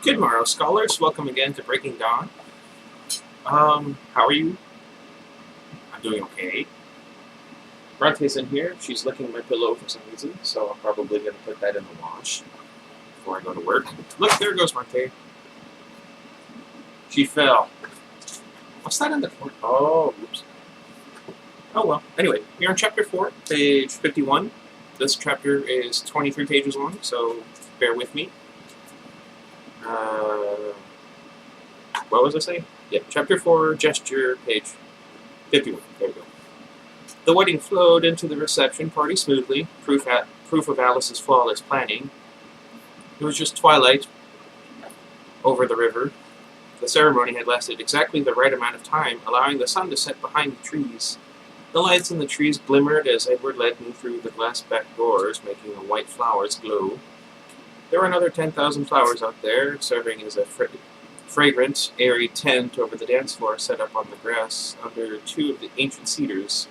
Good morrow, scholars. Welcome again to Breaking Dawn. How are you? I'm doing okay. Bronte's in here. She's licking my pillow for some reason, so I'm probably going to put that in the wash before I go to work. Look, there goes Bronte. She fell. What's that in the corner? Oh, oops. Oh well. Anyway, we're on chapter 4, page 51. This chapter is 23 pages long, so bear with me. What was I saying? Yeah, chapter 4, gesture, page 51. There we go. The wedding flowed into the reception party smoothly, proof of Alice's flawless planning. It was just twilight over the river. The ceremony had lasted exactly the right amount of time, allowing the sun to set behind the trees. The lights in the trees glimmered as Edward led me through the glass back doors, making the white flowers glow. There were another 10,000 flowers out there, serving as a fragrant, airy tent over the dance floor set up on the grass under two of the ancient cedars.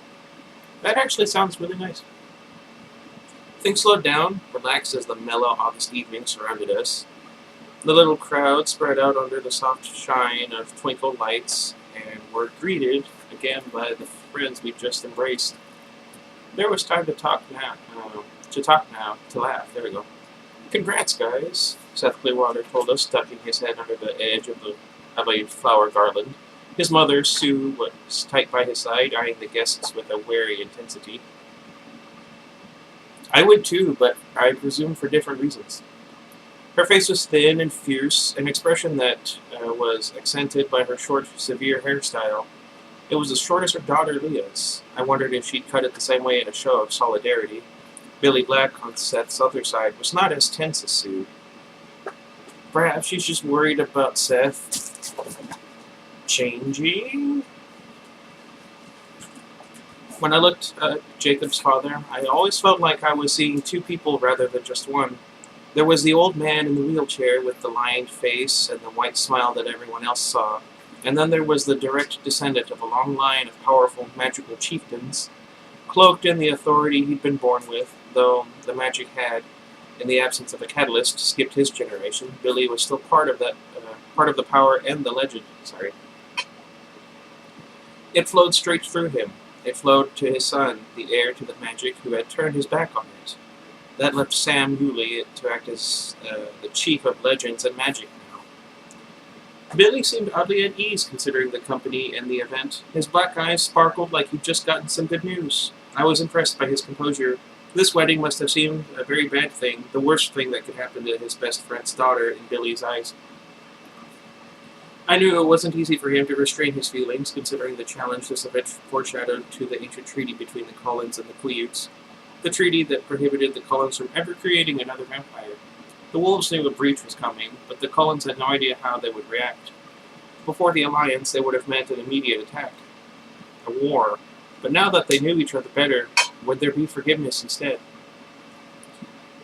That actually sounds really nice. Things slowed down, relaxed as the mellow August evening surrounded us. The little crowd spread out under the soft shine of twinkle lights and were greeted again by the friends we'd just embraced. There was time to talk now, to laugh. There we go. Congrats, guys, Seth Clearwater told us, tucking his head under the edge of a flower garland. His mother, Sue, was tight by his side, eyeing the guests with a wary intensity. I would too, but I presume for different reasons. Her face was thin and fierce, an expression that was accented by her short, severe hairstyle. It was as short as her daughter Leah's. I wondered if she'd cut it the same way in a show of solidarity. Billy Black, on Seth's other side, was not as tense as Sue. Perhaps she's just worried about Seth changing? When I looked at Jacob's father, I always felt like I was seeing two people rather than just one. There was the old man in the wheelchair with the lined face and the white smile that everyone else saw, and then there was the direct descendant of a long line of powerful, magical chieftains, cloaked in the authority he'd been born with, though the magic had, in the absence of a catalyst, skipped his generation. Billy was still part of the power and the legend. It flowed straight through him. It flowed to his son, the heir to the magic, who had turned his back on it. That left Sam Hewley to act as the chief of legends and magic now. Billy seemed oddly at ease considering the company and the event. His black eyes sparkled like he'd just gotten some good news. I was impressed by his composure. This wedding must have seemed a very bad thing, the worst thing that could happen to his best friend's daughter in Billy's eyes. I knew it wasn't easy for him to restrain his feelings, considering the challenge this event foreshadowed to the ancient treaty between the Cullens and the Queerts, the treaty that prohibited the Cullens from ever creating another vampire. The wolves knew a breach was coming, but the Cullens had no idea how they would react. Before the alliance, they would have meant an immediate attack, a war. But now that they knew each other better, would there be forgiveness instead?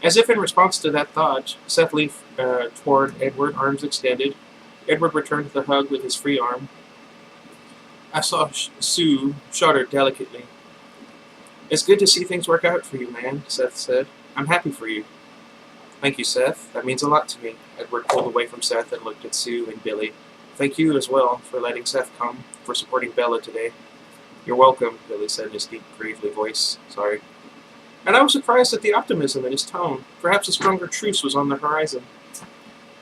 As if in response to that thought, Seth leaned toward Edward, arms extended. Edward returned the hug with his free arm. I saw Sue shudder delicately. It's good to see things work out for you, man, Seth said. I'm happy for you. Thank you, Seth. That means a lot to me. Edward pulled away from Seth and looked at Sue and Billy. Thank you as well for letting Seth come, for supporting Bella today. You're welcome, Billy said in his deep, gravely voice. Sorry. And I was surprised at the optimism in his tone. Perhaps a stronger truce was on the horizon.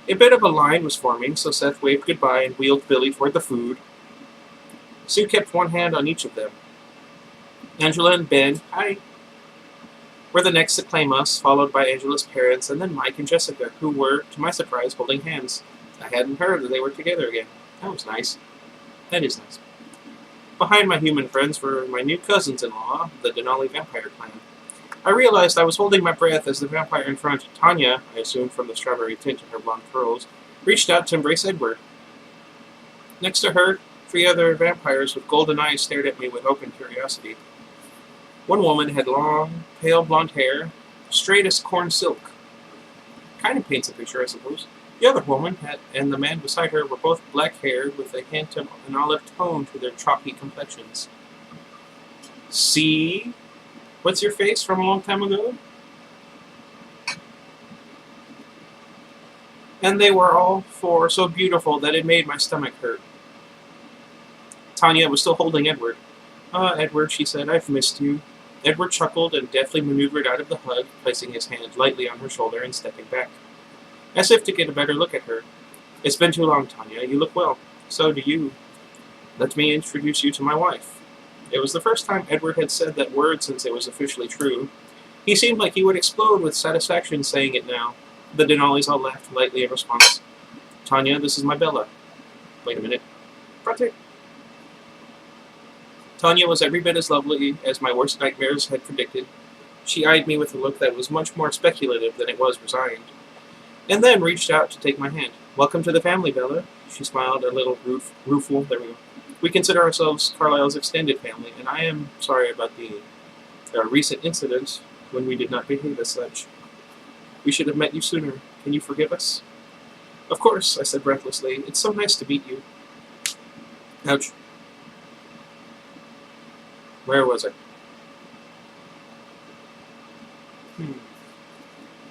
A bit of a line was forming, so Seth waved goodbye and wheeled Billy toward the food. Sue kept one hand on each of them. Angela and Ben, hi, were the next to claim us, followed by Angela's parents, and then Mike and Jessica, who were, to my surprise, holding hands. I hadn't heard that they were together again. That was nice. That is nice. Behind my human friends were my new cousins-in-law, the Denali vampire clan. I realized I was holding my breath as the vampire in front, Tanya, I assumed from the strawberry tint in her blonde curls, reached out to embrace Edward. Next to her, 3 other vampires with golden eyes stared at me with open curiosity. One woman had long, pale blonde hair, straight as corn silk. Kind of paints a picture, I suppose. The other woman and the man beside her were both black-haired with a hint of an olive tone to their chalky complexions. See? What's your face from a long time ago? and they were all four so beautiful that it made my stomach hurt. Tanya was still holding Edward. "Ah, Edward," she said, "I've missed you." Edward chuckled and deftly maneuvered out of the hug, placing his hand lightly on her shoulder and stepping back, as if to get a better look at her. "It's been too long, Tanya. You look well. So do you. Let me introduce you to my wife." It was the first time Edward had said that word since it was officially true. He seemed like he would explode with satisfaction saying it now. The Denalis all laughed lightly in response. "Tanya, this is my Bella." Wait a minute. Frate. Tanya was every bit as lovely as my worst nightmares had predicted. She eyed me with a look that was much more speculative than it was resigned, and then reached out to take my hand. "Welcome to the family, Bella." She smiled a little rueful. There we go. "We consider ourselves Carlisle's extended family, and I am sorry about the recent incident when we did not behave as such. We should have met you sooner. Can you forgive us?" "Of course," I said breathlessly. "It's so nice to meet you." Ouch. Where was I?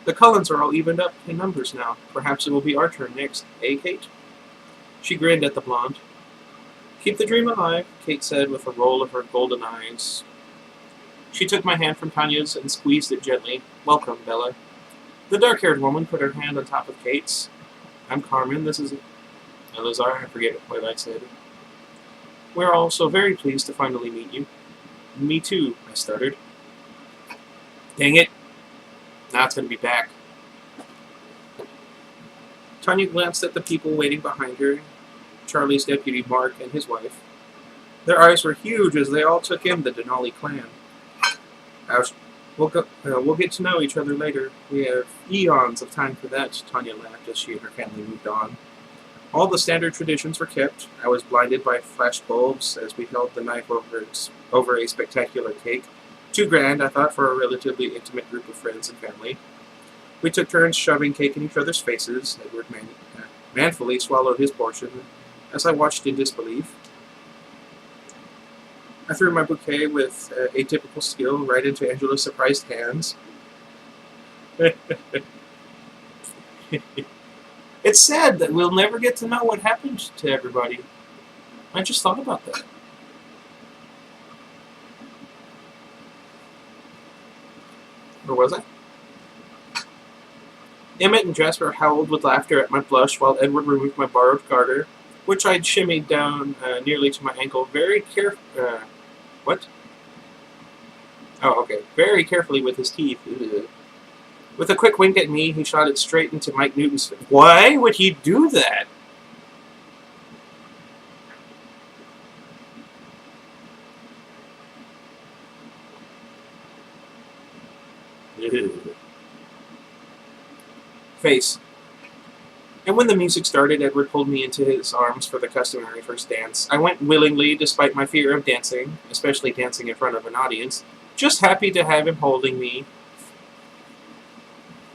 The Cullens are all evened up in numbers now. Perhaps it will be our turn next, eh, Kate? She grinned at the blonde. "Keep the dream alive," Kate said with a roll of her golden eyes. She took my hand from Tanya's and squeezed it gently. "Welcome, Bella." The dark-haired woman put her hand on top of Kate's. "I'm Carmen. This is Elazar. I forget what I said. We're all so very pleased to finally meet you." "Me too," I stuttered. "Dang it. Now it's going to be back." Tanya glanced at the people waiting behind her, Charlie's deputy Mark and his wife. Their eyes were huge as they all took in the Denali clan. We'll get to know each other later. We have eons of time for that," Tanya laughed as she and her family moved on. All the standard traditions were kept. I was blinded by flash bulbs as we held the knife over a spectacular cake. Too grand, I thought, for a relatively intimate group of friends and family. We took turns shoving cake in each other's faces. Edward manfully swallowed his portion as I watched in disbelief. I threw my bouquet with atypical skill right into Angela's surprised hands. It's sad that we'll never get to know what happened to everybody. I just thought about that. Where was I? Emmett and Jasper howled with laughter at my blush while Edward removed my borrowed garter, which I'd shimmied down nearly to my ankle what? Oh, okay. Very carefully with his teeth. Ugh. With a quick wink at me, he shot it straight into Mike Newton's face. Why would he do that? Ugh. Face. And when the music started, Edward pulled me into his arms for the customary first dance. I went willingly, despite my fear of dancing, especially dancing in front of an audience, just happy to have him holding me.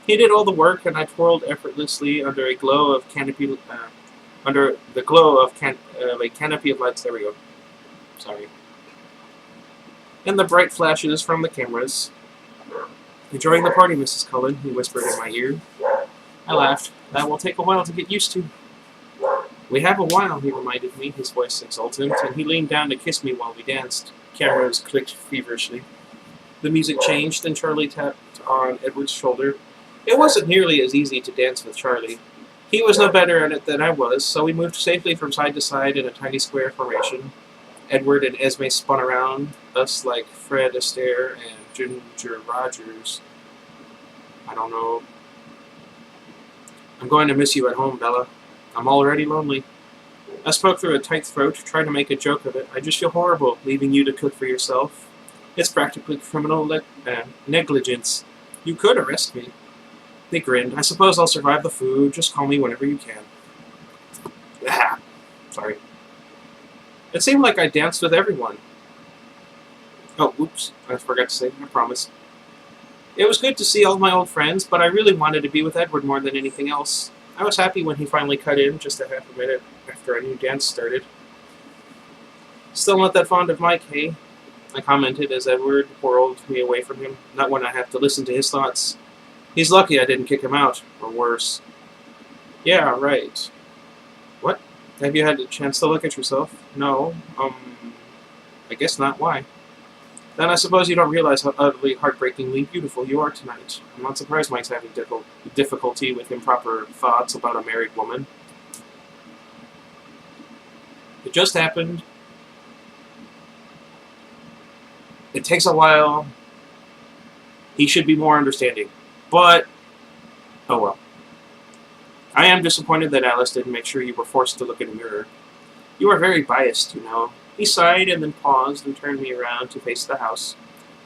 He did all the work, and I twirled effortlessly under the glow of a canopy of lights. There we go. Sorry. And the bright flashes from the cameras. "Enjoying the party, Mrs. Cullen," he whispered in my ear. I laughed. "That will take a while to get used to." "We have a while," he reminded me, his voice exultant, and he leaned down to kiss me while we danced. Cameras clicked feverishly. The music changed, and Charlie tapped on Edward's shoulder. It wasn't nearly as easy to dance with Charlie. He was no better at it than I was, so we moved safely from side to side in a tiny square formation. Edward and Esme spun around us like Fred Astaire and Ginger Rogers. I don't know. "I'm going to miss you at home, Bella. I'm already lonely." I spoke through a tight throat, trying to make a joke of it. "I just feel horrible, leaving you to cook for yourself. It's practically criminal negligence. You could arrest me." They grinned. "I suppose I'll survive the food. Just call me whenever you can." Ah, sorry. It seemed like I danced with everyone. Oh, oops. I forgot to say. I promise. It was good to see all my old friends, but I really wanted to be with Edward more than anything else. I was happy when he finally cut in, just a half a minute after a new dance started. "Still not that fond of Mike, hey?" I commented as Edward whirled me away from him. Not when I have to listen to his thoughts. "He's lucky I didn't kick him out, or worse." Yeah, right. What? Have you had a chance to look at yourself? No. I guess not. Why? Then I suppose you don't realize how utterly heartbreakingly beautiful you are tonight. I'm not surprised Mike's having difficulty with improper thoughts about a married woman. It just happened. It takes a while. He should be more understanding. But, oh well. I am disappointed that Alice didn't make sure you were forced to look in a mirror. You are very biased, you know. He sighed and then paused and turned me around to face the house.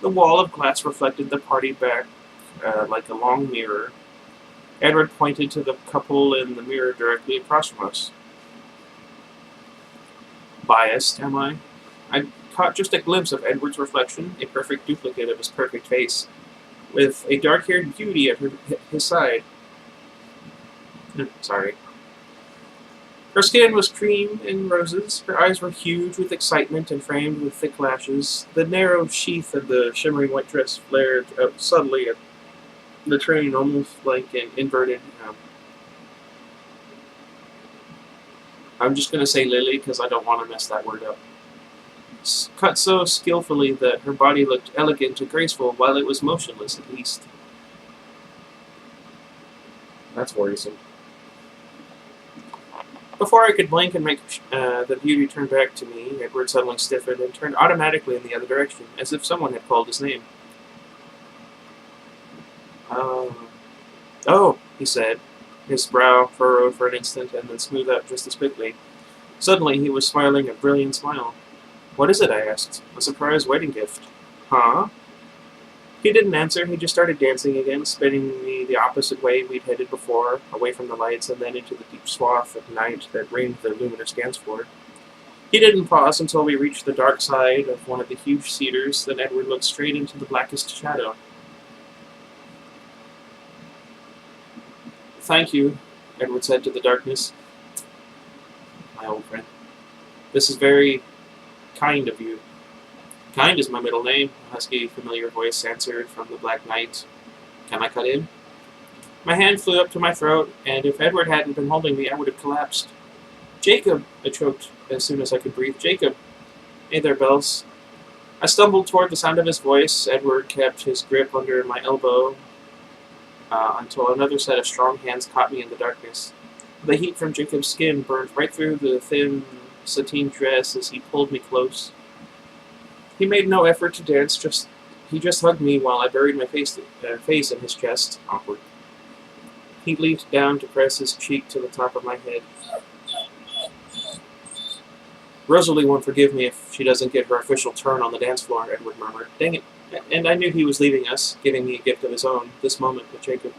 The wall of glass reflected the party back like a long mirror. Edward pointed to the couple in the mirror directly across from us. Biased, am I? I caught just a glimpse of Edward's reflection, a perfect duplicate of his perfect face, with a dark-haired beauty at his side. Sorry. Her skin was cream and roses. Her eyes were huge with excitement and framed with thick lashes. The narrow sheath of the shimmering white dress flared out subtly at the train, almost like an inverted. I'm just going to say lily because I don't want to mess that word up. Cut so skillfully that her body looked elegant and graceful while it was motionless, at least. That's worrisome. Before I could blink and make the beauty turn back to me, Edward suddenly stiffened and turned automatically in the other direction, as if someone had called his name. Oh, he said, his brow furrowed for an instant and then smoothed out just as quickly. Suddenly he was smiling a brilliant smile. What is it? I asked. A surprise wedding gift. Huh? He didn't answer. He just started dancing again, spinning me the opposite way we'd headed before, away from the lights and then into the deep swath of night that ringed the luminous dance floor. He didn't pause until we reached the dark side of one of the huge cedars, then Edward looked straight into the blackest shadow. Thank you, Edward said to the darkness. My old friend. This is very kind of you. Kind is my middle name, a husky, familiar voice answered from the black night. Can I cut in? My hand flew up to my throat, and if Edward hadn't been holding me, I would have collapsed. Jacob, I choked as soon as I could breathe. Jacob. Hey there, Bells. I stumbled toward the sound of his voice. Edward kept his grip under my elbow until another set of strong hands caught me in the darkness. The heat from Jacob's skin burned right through the thin sateen dress as he pulled me close. He made no effort to dance, he just hugged me while I buried my face in his chest. Awkward. He leaned down to press his cheek to the top of my head. Rosalie won't forgive me if she doesn't get her official turn on the dance floor, Edward murmured. Dang it. And I knew he was leaving us, giving me a gift of his own, this moment with Jacob.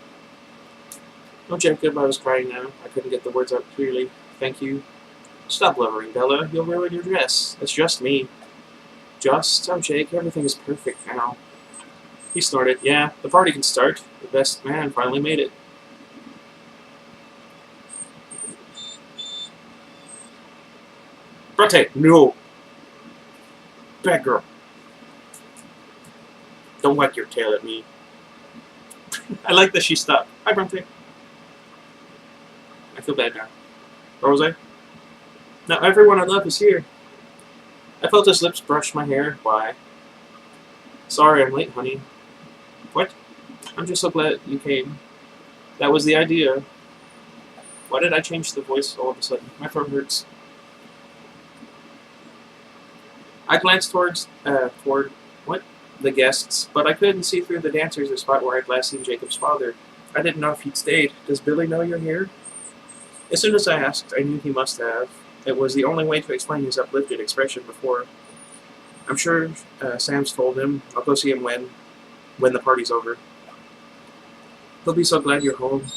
Oh, Jacob, I was crying now. I couldn't get the words out clearly. Thank you. Stop blubbering, Bella. You'll ruin your dress. It's just me. Just? Oh, Jake, everything is perfect now. He snorted. Yeah, the party can start. The best man finally made it. Bronte, no! Bad girl. Don't whack your tail at me. I like that she stopped. Hi, Bronte. I feel bad now. Where was I? Now everyone I love is here. I felt his lips brush my hair. Why? Sorry I'm late, honey. What? I'm just so glad you came. That was the idea. Why did I change the voice all of a sudden? My throat hurts. I glanced toward the guests, but I couldn't see through the dancers the spot where I'd last seen Jacob's father. I didn't know if he'd stayed. Does Billy know you're here? As soon as I asked, I knew he must have. It was the only way to explain his uplifted expression before. I'm sure Sam's told him. I'll go see him when the party's over. He'll be so glad you're home.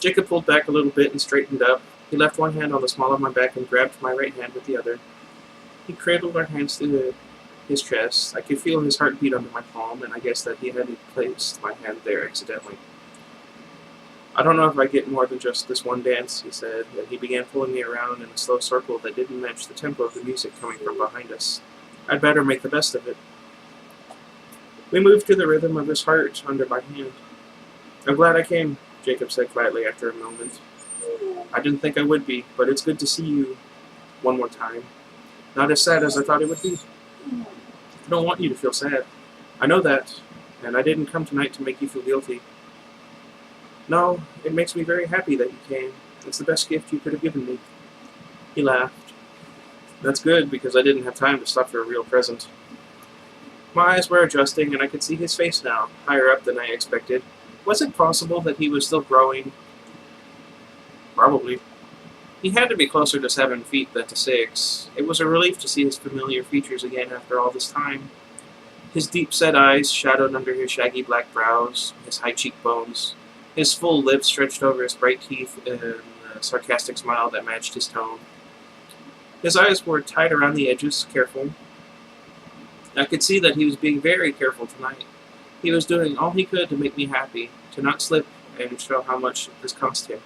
Jacob pulled back a little bit and straightened up. He left one hand on the small of my back and grabbed my right hand with the other. He cradled our hands to his chest. I could feel his heartbeat under my palm, and I guessed that he hadn't placed my hand there accidentally. I don't know if I get more than just this one dance, he said, and he began pulling me around in a slow circle that didn't match the tempo of the music coming from behind us. I'd better make the best of it. We moved to the rhythm of his heart under my hand. I'm glad I came, Jacob said quietly after a moment. I didn't think I would be, but it's good to see you one more time. Not as sad as I thought it would be. I don't want you to feel sad. I know that, and I didn't come tonight to make you feel guilty. No, it makes me very happy that you came. It's the best gift you could have given me. He laughed. That's good, because I didn't have time to stop for a real present. My eyes were adjusting, and I could see his face now, higher up than I expected. Was it possible that he was still growing? Probably. He had to be closer to 7 feet than to 6. It was a relief to see his familiar features again after all this time. His deep-set eyes shadowed under his shaggy black brows, his high cheekbones, his full lips stretched over his bright teeth in a sarcastic smile that matched his tone. His eyes were tight around the edges, careful. I could see that he was being very careful tonight. He was doing all he could to make me happy, to not slip and show how much this cost him.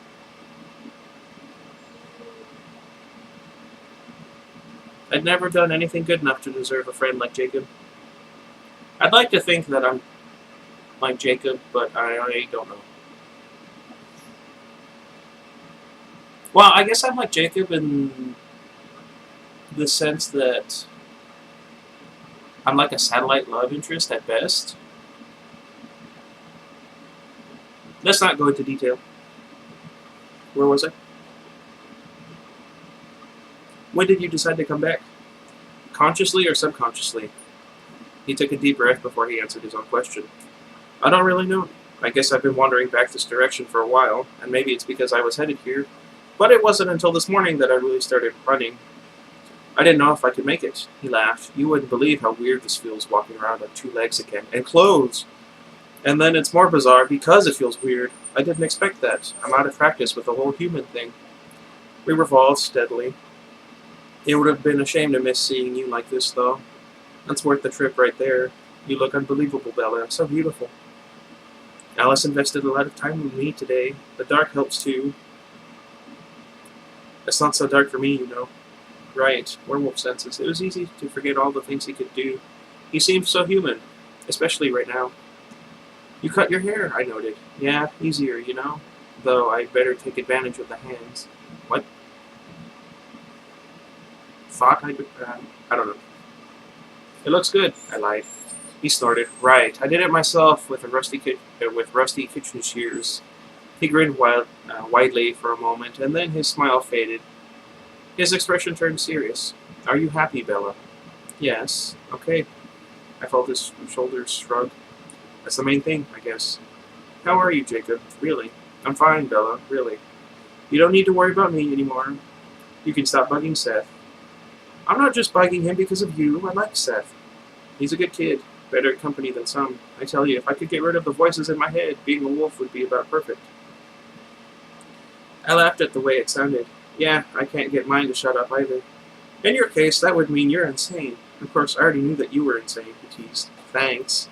I'd never done anything good enough to deserve a friend like Jacob. I'd like to think that I'm like Jacob, but I don't know. Well, I guess I'm like Jacob in the sense that I'm like a satellite love interest at best. Let's not go into detail. Where was I? When did you decide to come back? Consciously or subconsciously? He took a deep breath before he answered his own question. I don't really know. I guess I've been wandering back this direction for a while, and maybe it's because I was headed here. But it wasn't until this morning that I really started running. I didn't know if I could make it. He laughed. You wouldn't believe how weird this feels walking around on 2 legs again. And clothes! And then it's more bizarre because it feels weird. I didn't expect that. I'm out of practice with the whole human thing. We revolved steadily. It would have been a shame to miss seeing you like this, though. That's worth the trip right there. You look unbelievable, Bella. So beautiful. Alice invested a lot of time with me today. The dark helps, too. It's not so dark for me, you know. Right, werewolf senses. It was easy to forget all the things he could do. He seemed so human, especially right now. You cut your hair, I noted. Yeah, easier, you know. Though I'd better take advantage of the hands. What? Thought I don't know. It looks good, I lied. He snorted. Right, I did it myself with rusty kitchen shears. He grinned widely for a moment, and then his smile faded. His expression turned serious. Are you happy, Bella? Yes. Okay. I felt his shoulders shrug. That's the main thing, I guess. How are you, Jacob? Really? I'm fine, Bella. Really. You don't need to worry about me anymore. You can stop bugging Seth. I'm not just bugging him because of you. I like Seth. He's a good kid. Better company than some. I tell you, if I could get rid of the voices in my head, being a wolf would be about perfect. I laughed at the way it sounded. Yeah, I can't get mine to shut up either. In your case, that would mean you're insane. Of course, I already knew that you were insane, he teased. Thanks.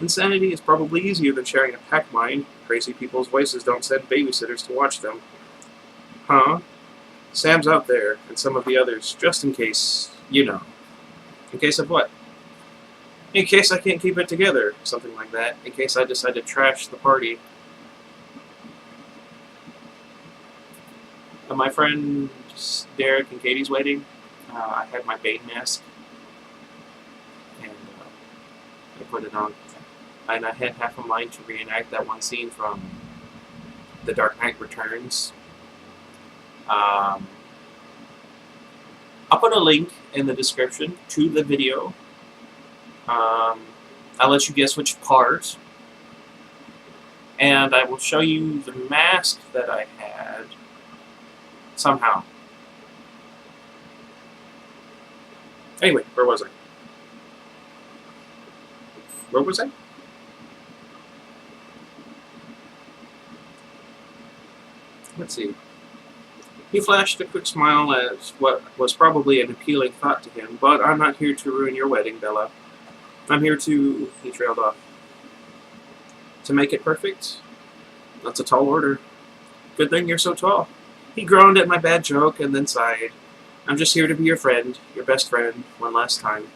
Insanity is probably easier than sharing a pack mind. Crazy people's voices don't send babysitters to watch them. Huh? Sam's out there, and some of the others, just in case, you know. In case of what? In case I can't keep it together, something like that. In case I decide to trash the party. At my friend Derek and Katie's wedding, I had my Bane mask, and I put it on. And I had half a mind to reenact that one scene from The Dark Knight Returns. I'll put a link in the description to the video. I'll let you guess which part. And I will show you the mask that I had somehow. Anyway, where was I? Where was I? Let's see. He flashed a quick smile at what was probably an appealing thought to him, but I'm not here to ruin your wedding, Bella. I'm here to... He trailed off. To make it perfect? That's a tall order. Good thing you're so tall. He groaned at my bad joke and then sighed. I'm just here to be your friend, your best friend, one last time.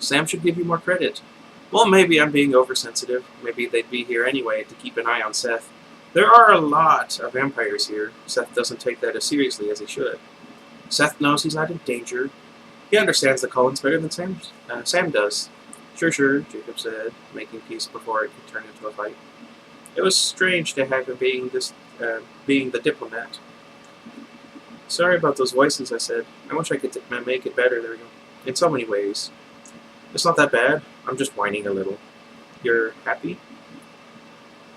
Sam should give you more credit. Well, maybe I'm being oversensitive. Maybe they'd be here anyway to keep an eye on Seth. There are a lot of vampires here. Seth doesn't take that as seriously as he should. Seth knows he's not in danger. He understands the Cullens better than Sam does. Sure, Jacob said, making peace before it could turn into a fight. It was strange to have him being the diplomat. Sorry about those voices, I said. I wish I could make it better. There we go. In so many ways. It's not that bad. I'm just whining a little. You're happy?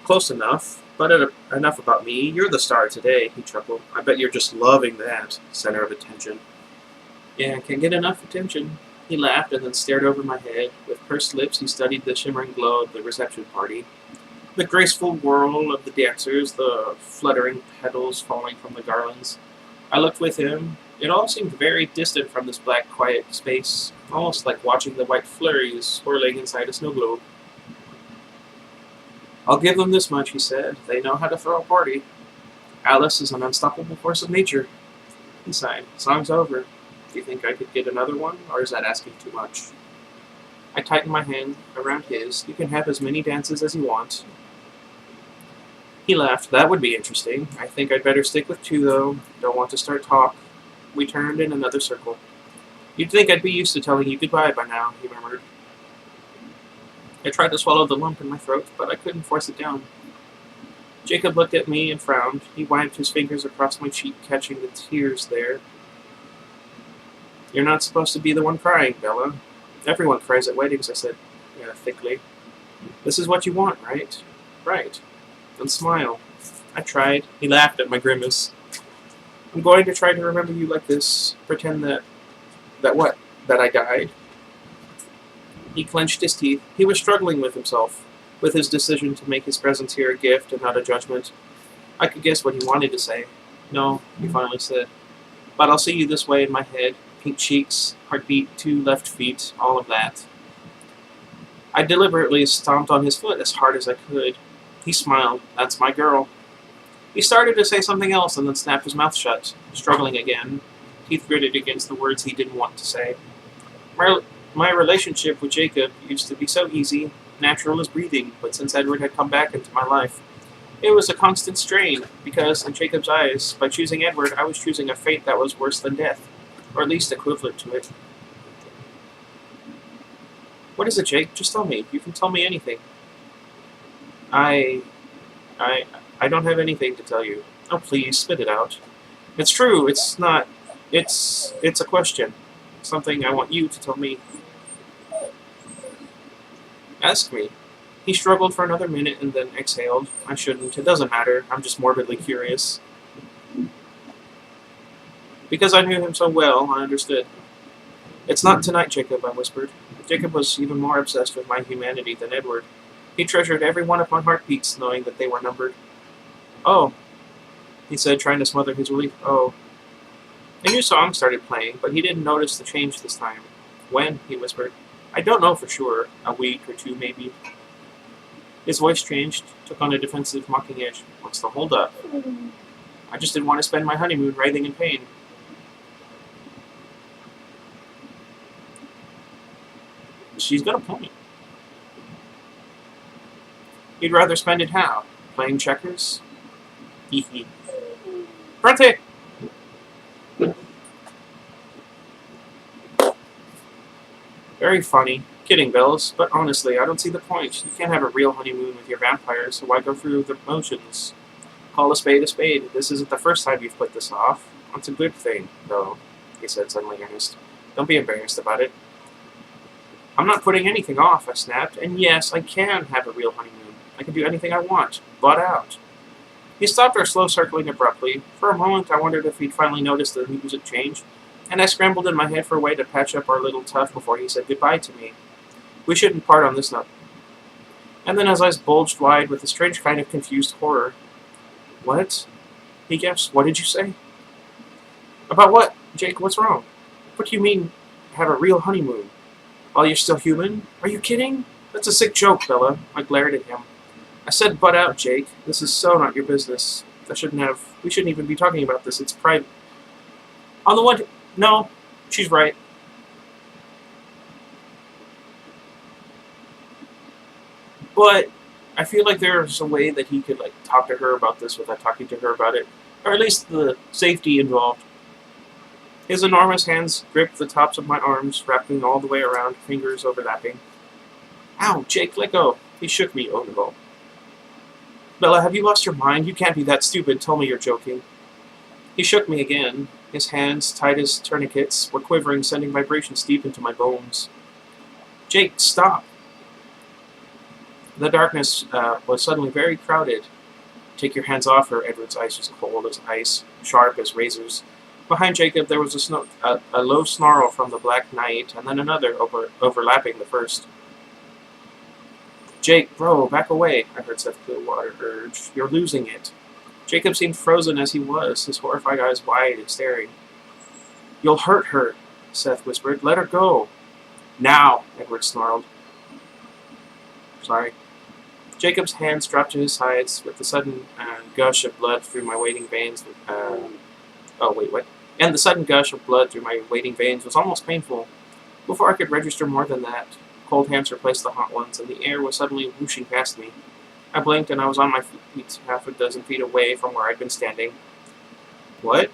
Close enough, but enough about me. You're the star today, he chuckled. I bet you're just loving that. Center of attention. Yeah, can't get enough attention. He laughed and then stared over my head. With pursed lips, he studied the shimmering glow of the reception party. The graceful whirl of the dancers, the fluttering petals falling from the garlands. I looked with him. It all seemed very distant from this black, quiet space, almost like watching the white flurries swirling inside a snow globe. I'll give them this much, he said. They know how to throw a party. Alice is an unstoppable force of nature. He sighed. Song's over. Do you think I could get another one, or is that asking too much? I tightened my hand around his. You can have as many dances as you want. He laughed. That would be interesting. I think I'd better stick with 2, though. Don't want to start talk. We turned in another circle. You'd think I'd be used to telling you goodbye by now, he murmured. I tried to swallow the lump in my throat, but I couldn't force it down. Jacob looked at me and frowned. He wiped his fingers across my cheek, catching the tears there. You're not supposed to be the one crying, Bella. Everyone cries at weddings, I said, thickly. This is what you want, right? Right. Then smile. I tried. He laughed at my grimace. I'm going to try to remember you like this. Pretend that what? That I died? He clenched his teeth. He was struggling with himself, with his decision to make his presence here a gift and not a judgment. I could guess what he wanted to say. No, he finally said. But I'll see you this way in my head. Pink cheeks, heartbeat, 2 left feet, all of that. I deliberately stomped on his foot as hard as I could. He smiled. That's my girl. He started to say something else and then snapped his mouth shut, struggling again. Teeth gritted against the words he didn't want to say. My relationship with Jacob used to be so easy, natural as breathing, but since Edward had come back into my life, it was a constant strain, because, in Jacob's eyes, by choosing Edward, I was choosing a fate that was worse than death, or at least equivalent to it. What is it, Jake? Just tell me. You can tell me anything. I don't have anything to tell you. Oh, please, spit it out. It's true, it's not... It's a question. Something I want you to tell me. Ask me. He struggled for another minute and then exhaled. I shouldn't. It doesn't matter. I'm just morbidly curious. Because I knew him so well, I understood. It's not tonight, Jacob, I whispered. Jacob was even more obsessed with my humanity than Edward. He treasured every one of my heartbeats, knowing that they were numbered. Oh, he said, trying to smother his relief. Oh. A new song started playing, but he didn't notice the change this time. When? He whispered. I don't know for sure. A week or 2, maybe. His voice changed, took on a defensive, mocking edge. What's the holdup? I just didn't want to spend my honeymoon writhing in pain. She's got a point. You'd rather spend it how? Playing checkers? Hee hee. Bronte! Very funny. Kidding, Bells, but honestly, I don't see the point. You can't have a real honeymoon with your vampire, so why go through the motions? Call a spade a spade. This isn't the first time you've put this off. It's a good thing, though, he said, suddenly earnest. Don't be embarrassed about it. I'm not putting anything off, I snapped, and yes, I can have a real honeymoon. I can do anything I want. Butt out. He stopped our slow circling abruptly. For a moment, I wondered if he'd finally noticed the music change, and I scrambled in my head for a way to patch up our little tuff before he said goodbye to me. We shouldn't part on this note. And then his eyes bulged wide with a strange kind of confused horror. What? He gasped. What did you say? About what? Jake, what's wrong? What do you mean, have a real honeymoon? While you're still human? Are you kidding? That's a sick joke, Bella. I glared at him. I said butt out, Jake. This is so not your business. We shouldn't even be talking about this. It's private. On the one... No, she's right. But I feel like there's a way that he could like talk to her about this without talking to her about it, or at least the safety involved. His enormous hands gripped the tops of my arms, wrapping all the way around, fingers overlapping. Ow, Jake, let go. He shook me, oh no. Bella, have you lost your mind? You can't be that stupid. Tell me you're joking. He shook me again. His hands, tight as tourniquets, were quivering, sending vibrations deep into my bones. Jake, stop! The darkness was suddenly very crowded. Take your hands off her. Edward's eyes was cold as ice, sharp as razors. Behind Jacob there was a low snarl from the black night, and then another overlapping the first. Jake, bro, back away, I heard Seth Clearwater urge. You're losing it. Jacob seemed frozen as he was, his horrified eyes wide and staring. You'll hurt her, Seth whispered. Let her go. Now, Edward snarled. Sorry. Jacob's hands dropped to his sides with the sudden gush of blood through my waiting veins. And the sudden gush of blood through my waiting veins was almost painful. Before I could register more than that, cold hands replaced the hot ones, and the air was suddenly whooshing past me. I blinked, and I was on my feet, half a dozen feet away from where I'd been standing. What?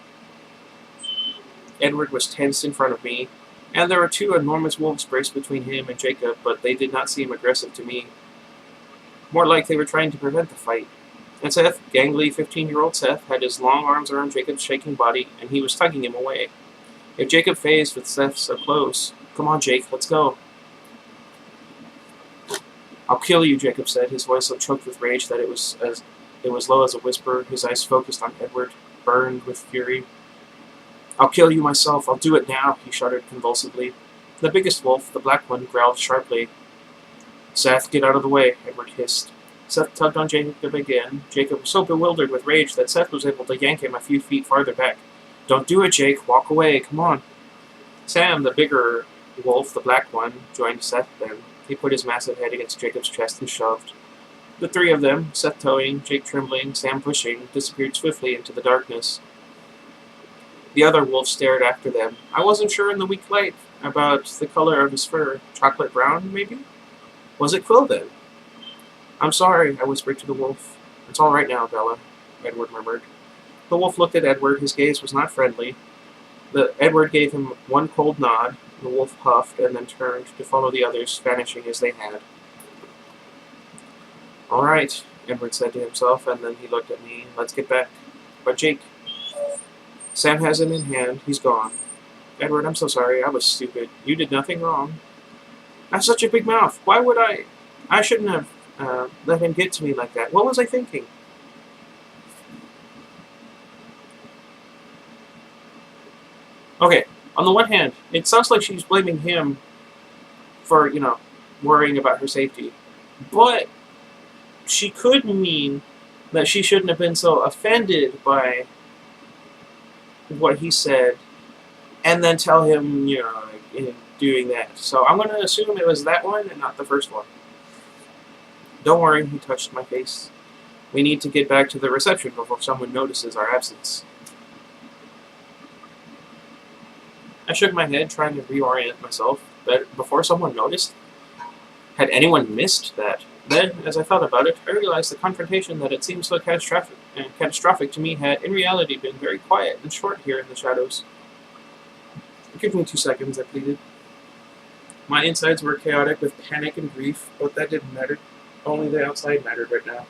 Edward was tensed in front of me, and there were two enormous wolves braced between him and Jacob, but they did not seem aggressive to me. More like they were trying to prevent the fight. And Seth, gangly 15-year-old Seth, had his long arms around Jacob's shaking body, and he was tugging him away. If Jacob phased with Seth so close, come on, Jake, let's go. I'll kill you, Jacob said, his voice so choked with rage that it was low as a whisper, his eyes focused on Edward, burned with fury. I'll kill you myself, I'll do it now, he shuddered convulsively. The biggest wolf, the black one, growled sharply. Seth, get out of the way, Edward hissed. Seth tugged on Jacob again. Jacob was so bewildered with rage that Seth was able to yank him a few feet farther back. Don't do it, Jake, walk away, come on. Sam, the bigger wolf, the black one, joined Seth then. He put his massive head against Jacob's chest and shoved. The three of them, Seth towing, Jake trembling, Sam pushing, disappeared swiftly into the darkness. The other wolf stared after them. I wasn't sure in the weak light about the color of his fur. Chocolate brown, maybe? Was it Quill, then? I'm sorry, I whispered to the wolf. It's all right now, Bella, Edward murmured. The wolf looked at Edward. His gaze was not friendly. Edward gave him one cold nod. The wolf huffed and then turned to follow the others, vanishing as they had. All right, Edward said to himself, and then he looked at me. Let's get back. But Jake... Sam has him in hand. He's gone. Edward, I'm so sorry. I was stupid. You did nothing wrong. I have such a big mouth. Why would I... I shouldn't have let him get to me like that. What was I thinking? Okay, on the one hand, it sounds like she's blaming him for, worrying about her safety. But she could mean that she shouldn't have been so offended by what he said and then tell him, in doing that. So I'm going to assume it was that one and not the first one. Don't worry, he touched my face. We need to get back to the reception before someone notices our absence. I shook my head, trying to reorient myself, but before someone noticed? Had anyone missed that? Then, as I thought about it, I realized the confrontation that had seemed so catastrophic to me had, in reality, been very quiet and short here in the shadows. Give me 2 seconds, I pleaded. My insides were chaotic with panic and grief, but that didn't matter. Only the outside mattered right now.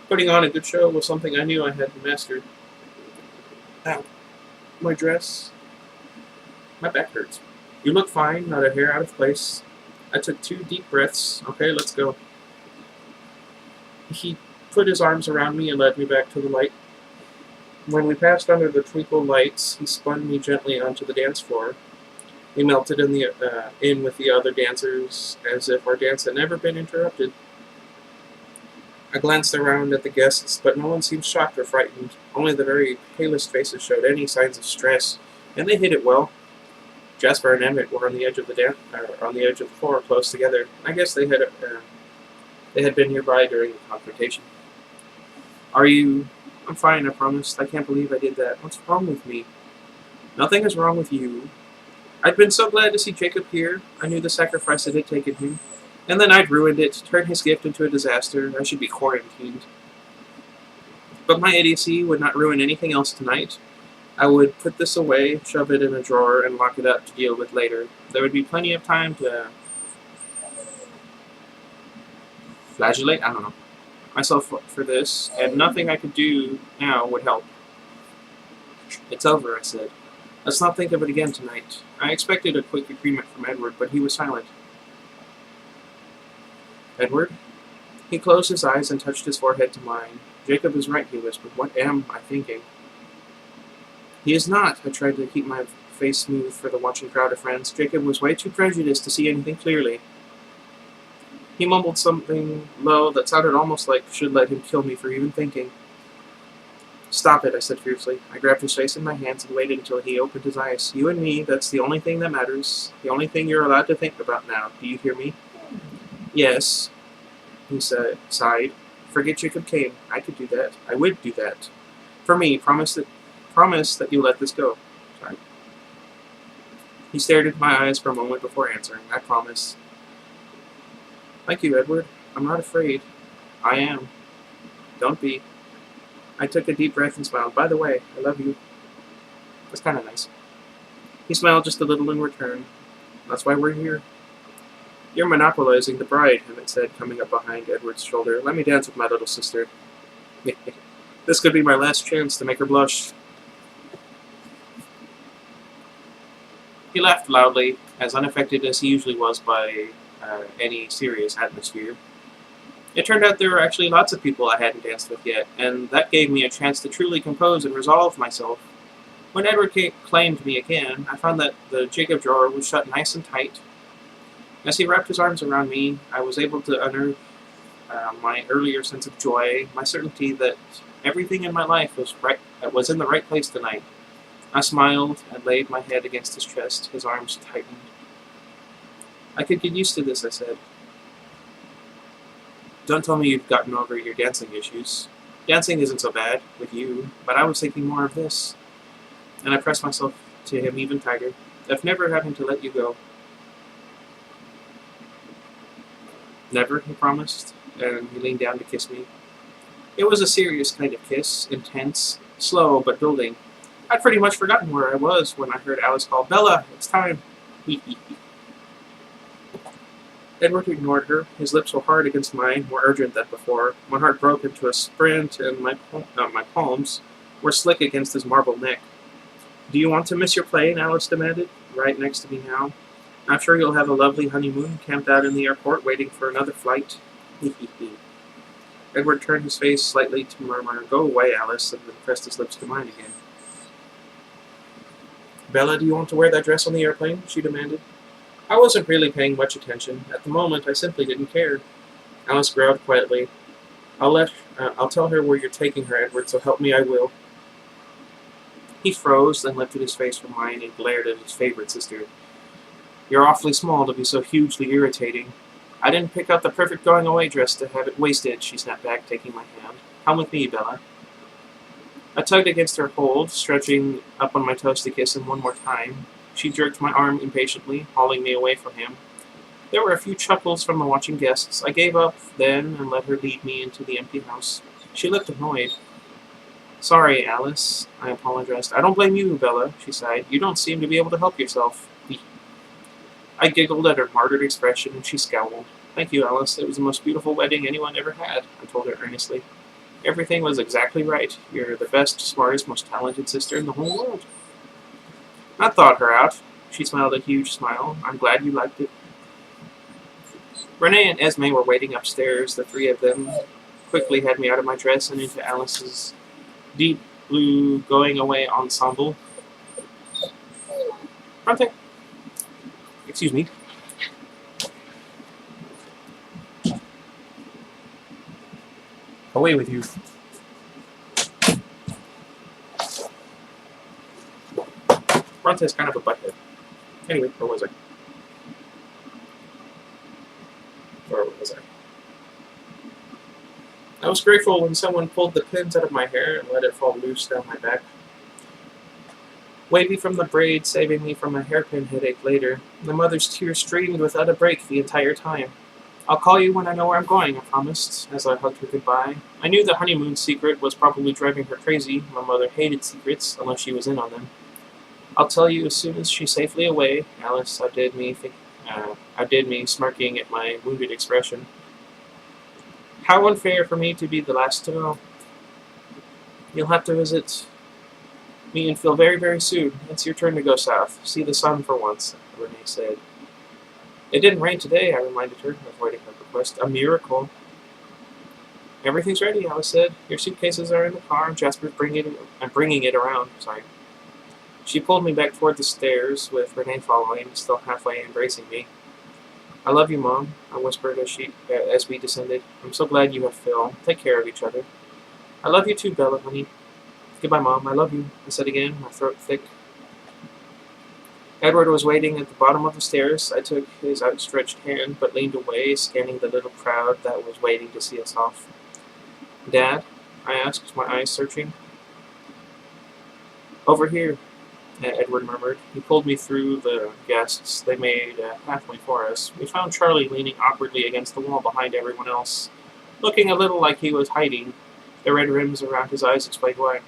Putting on a good show was something I knew I had mastered. Ow. My dress. My back hurts. You look fine, not a hair out of place. I took 2 deep breaths. Okay, let's go. He put his arms around me and led me back to the light. When we passed under the twinkle lights, he spun me gently onto the dance floor. We melted in with the other dancers, as if our dance had never been interrupted. I glanced around at the guests, but no one seemed shocked or frightened. Only the very palest faces showed any signs of stress, and they hid it well. Jasper and Emmett were on the edge of the floor, close together. I guess they had been nearby during the confrontation. Are you? I'm fine, I promised. I can't believe I did that. What's wrong with me? Nothing is wrong with you. I'd been so glad to see Jacob here. I knew the sacrifice it had taken him. And then I'd ruined it, turned his gift into a disaster. I should be quarantined. But my idiocy would not ruin anything else tonight. I would put this away, shove it in a drawer, and lock it up to deal with later. There would be plenty of time to flagellate, I don't know, myself for this, and nothing I could do now would help. It's over, I said. Let's not think of it again tonight. I expected a quick agreement from Edward, but he was silent. Edward? He closed his eyes and touched his forehead to mine. Jacob is right, he whispered. What am I thinking? He is not. I tried to keep my face smooth for the watching crowd of friends. Jacob was way too prejudiced to see anything clearly. He mumbled something low that sounded almost like should let him kill me for even thinking. Stop it, I said fiercely. I grabbed his face in my hands and waited until he opened his eyes. You and me, that's the only thing that matters. The only thing you're allowed to think about now. Do you hear me? Yes, he sighed. Forget Jacob Kane. I could do that. I would do that. For me, promise that you let this go. Sorry. He stared into my eyes for a moment before answering. I promise. Thank you, Edward. I'm not afraid. I am. Don't be. I took a deep breath and smiled. By the way, I love you. That's kind of nice. He smiled just a little in return. That's why we're here. You're monopolizing the bride, Emmett said, coming up behind Edward's shoulder. Let me dance with my little sister. This could be my last chance to make her blush. He laughed loudly, as unaffected as he usually was by any serious atmosphere. It turned out there were actually lots of people I hadn't danced with yet, and that gave me a chance to truly compose and resolve myself. When Edward claimed me again, I found that the Jacob drawer was shut nice and tight. As he wrapped his arms around me, I was able to unearth my earlier sense of joy, my certainty that everything in my life was in the right place tonight. I smiled and laid my head against his chest. His arms tightened. I could get used to this, I said. Don't tell me you've gotten over your dancing issues. Dancing isn't so bad with you, but I was thinking more of this. And I pressed myself to him even tighter, of never having to let you go. Never, he promised, and he leaned down to kiss me. It was a serious kind of kiss, intense, slow, but building. I'd pretty much forgotten where I was when I heard Alice call, Bella, it's time. Edward ignored her. His lips were hard against mine, more urgent than before. My heart broke into a sprint, and my palms were slick against his marble neck. Do you want to miss your plane? Alice demanded, right next to me now. I'm sure you'll have a lovely honeymoon, camped out in the airport, waiting for another flight. Edward turned his face slightly to murmur, Go away, Alice, and then pressed his lips to mine again. Bella, do you want to wear that dress on the airplane? She demanded. I wasn't really paying much attention. At the moment, I simply didn't care. Alice growled quietly. I'll tell her where you're taking her, Edward, so help me I will. He froze, then lifted his face from mine and glared at his favorite sister. You're awfully small to be so hugely irritating. I didn't pick out the perfect going-away dress to have it wasted, she snapped back, taking my hand. Come with me, Bella. I tugged against her hold, stretching up on my toes to kiss him one more time. She jerked my arm impatiently, hauling me away from him. There were a few chuckles from the watching guests. I gave up then and let her lead me into the empty house. She looked annoyed. Sorry, Alice, I apologized. I don't blame you, Bella, she sighed. You don't seem to be able to help yourself. I giggled at her martyred expression, and she scowled. Thank you, Alice. It was the most beautiful wedding anyone ever had, I told her earnestly. Everything was exactly right. You're the best, smartest, most talented sister in the whole world. I thawed her out. She smiled a huge smile. I'm glad you liked it. Renee and Esme were waiting upstairs. The three of them quickly had me out of my dress and into Alice's deep blue going-away ensemble. Bronte. Excuse me. Away with you. Bronte's kind of a butthead. Anyway, where was I? I was grateful when someone pulled the pins out of my hair and let it fall loose down my back. Wavy from the braid, saving me from a hairpin headache later. The mother's tears streamed without a break the entire time. I'll call you when I know where I'm going, I promised, as I hugged her goodbye. I knew the honeymoon secret was probably driving her crazy. My mother hated secrets, unless she was in on them. I'll tell you as soon as she's safely away, Alice outdid me, smirking at my wounded expression. How unfair for me to be the last to know. You'll have to visit me and Phil very, very soon. It's your turn to go south. See the sun for once, Renee said. It didn't rain today, I reminded her, avoiding her request. A miracle. Everything's ready, Alice said. Your suitcases are in the car, and Jasper's bringing it around. Sorry. She pulled me back toward the stairs, with Renee following, still halfway embracing me. I love you, Mom, I whispered as we descended. I'm so glad you have Phil. Take care of each other. I love you too, Bella, honey. Goodbye, Mom. I love you, I said again, my throat thick. Edward was waiting at the bottom of the stairs. I took his outstretched hand, but leaned away, scanning the little crowd that was waiting to see us off. Dad? I asked, my eyes searching. Over here, Edward murmured. He pulled me through the guests. They made a pathway for us. We found Charlie leaning awkwardly against the wall behind everyone else, looking a little like he was hiding. The red rims around his eyes explained why.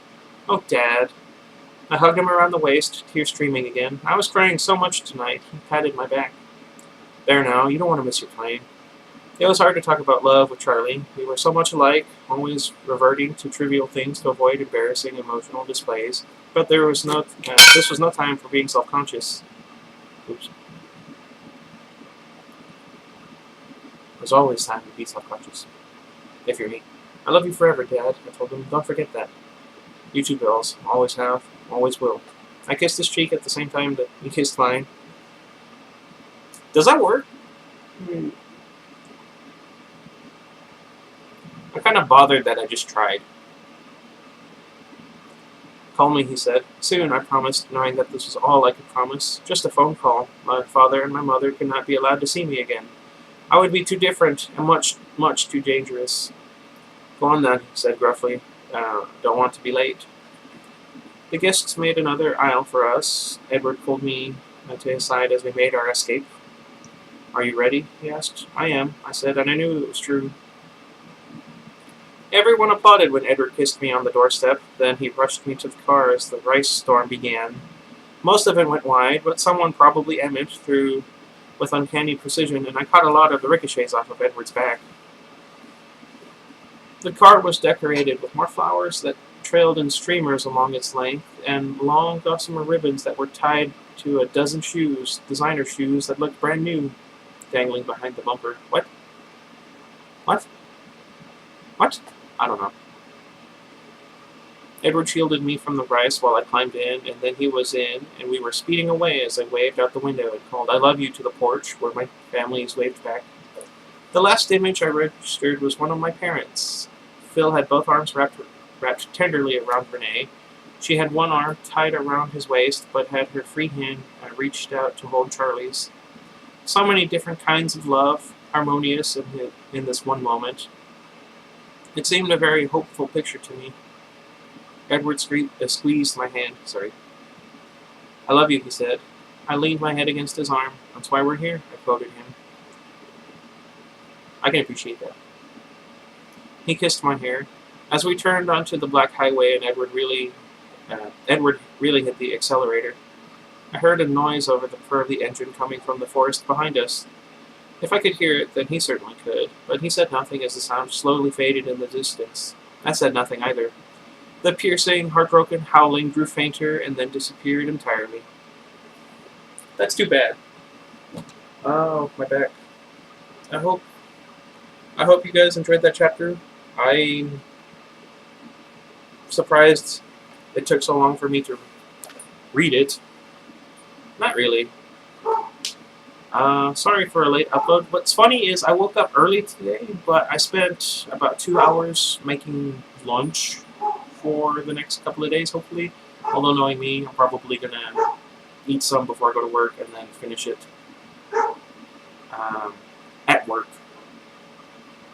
Oh, Dad. I hugged him around the waist, tears streaming again. I was crying so much tonight. He patted my back. There now, you don't want to miss your plane. It was hard to talk about love with Charlie. We were so much alike, always reverting to trivial things to avoid embarrassing emotional displays. But this was no time for being self-conscious. Oops. There's always time to be self-conscious. If you're me. I love you forever, Dad, I told him. Don't forget that. You two girls. Always have. Always will. I kissed his cheek at the same time that he kissed mine. Does that work? I'm kind of bothered that I just tried. Call me, he said. Soon, I promised, knowing that this was all I could promise. Just a phone call. My father and my mother could not be allowed to see me again. I would be too different and much, much too dangerous. Go on then, he said gruffly. Don't want to be late. The guests made another aisle for us. Edward pulled me to his side as we made our escape. Are you ready? He asked. I am, I said, and I knew it was true. Everyone applauded when Edward kissed me on the doorstep. Then he rushed me to the car as the rice storm began. Most of it went wide, but someone probably aimed it through with uncanny precision, and I caught a lot of the ricochets off of Edward's back. The car was decorated with more flowers that trailed in streamers along its length, and long gossamer ribbons that were tied to a dozen shoes, designer shoes that looked brand new, dangling behind the bumper. What? What? What? I don't know. Edward shielded me from the rice while I climbed in, and then he was in, and we were speeding away as I waved out the window and called I love you to the porch, where my families waved back. The last image I registered was one of my parents. Phil had both arms wrapped tenderly around Renee. She had one arm tied around his waist, but had her free hand reached out to hold Charlie's. So many different kinds of love, harmonious in this one moment. It seemed a very hopeful picture to me. Edward squeezed my hand. I love you, he said. I leaned my head against his arm. That's why we're here, I quoted him. I can appreciate that. He kissed my hair. As we turned onto the black highway and Edward really hit the accelerator, I heard a noise over the purr of the engine coming from the forest behind us. If I could hear it, then he certainly could, but he said nothing as the sound slowly faded in the distance. I said nothing either. The piercing, heartbroken howling grew fainter and then disappeared entirely. That's too bad. Oh, my back. I hope you guys enjoyed that chapter. I'm surprised it took so long for me to read it. Not really. Sorry for a late upload. What's funny is I woke up early today, but I spent about 2 hours making lunch for the next couple of days, hopefully. Although knowing me, I'm probably going to eat some before I go to work and then finish it at work.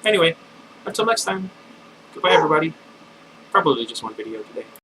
Anyway, until next time, goodbye everybody. Probably just one video today.